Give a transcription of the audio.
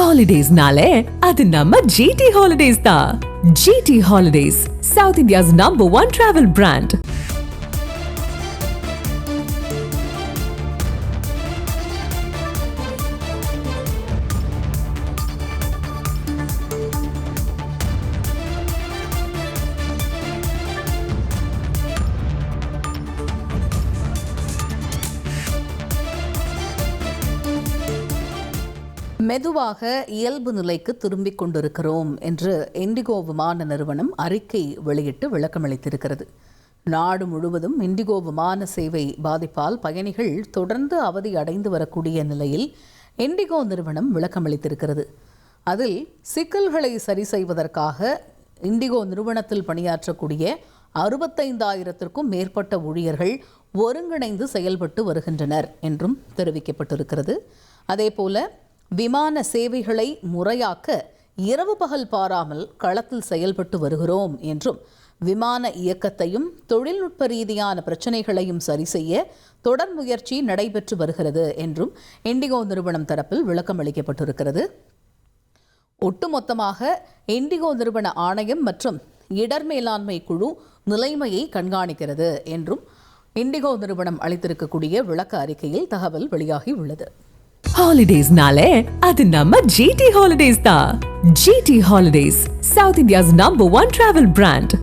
ஹாலிடேஸ்னாலே அது நம்ம ஜிடி ஹாலிடேஸ் தான். GT holidays, South India's #1 travel brand. மெதுவாக இயல்பு நிலைக்கு திரும்பிக் கொண்டிருக்கிறோம் என்று இண்டிகோ விமான நிறுவனம் அறிக்கை வெளியிட்டு விளக்கமளித்திருக்கிறது. நாடு முழுவதும் இண்டிகோ விமான சேவை பாதிப்பால் பயணிகள் தொடர்ந்து அவதி அடைந்து வரக்கூடிய நிலையில் இண்டிகோ நிறுவனம் விளக்கமளித்திருக்கிறது. அதில் சிக்கல்களை சரி செய்வதற்காக இண்டிகோ நிறுவனத்தில் பணியாற்றக்கூடிய 65,000க்கும் மேற்பட்ட ஊழியர்கள் ஒருங்கிணைந்து செயல்பட்டு வருகின்றனர் என்றும் தெரிவிக்கப்பட்டிருக்கிறது. அதேபோல விமான சேவைகளை முறையாக்க இரவு பகல் பாராமல் களத்தில் செயல்பட்டு வருகிறோம் என்றும், விமான இயக்கத்தையும் தொழில்நுட்ப ரீதியான பிரச்சினைகளையும் சரி செய்ய தொடர் முயற்சி நடைபெற்று வருகிறது என்றும் இண்டிகோ நிறுவனம் தரப்பில் விளக்கம் அளிக்கப்பட்டிருக்கிறது. ஒட்டுமொத்தமாக இண்டிகோ நிறுவன ஆணையம் மற்றும் இடர் மேலாண்மை குழு நிலைமையை கண்காணிக்கிறது என்றும் இண்டிகோ நிறுவனம் அளித்திருக்கக்கூடிய விளக்க அறிக்கையில் தகவல் வெளியாகி உள்ளது. ஹாலிடேஸ்னாலே அது நம்ம ஜிடி ஹாலிடேஸ் தான். GT holidays, South India's #1 travel brand.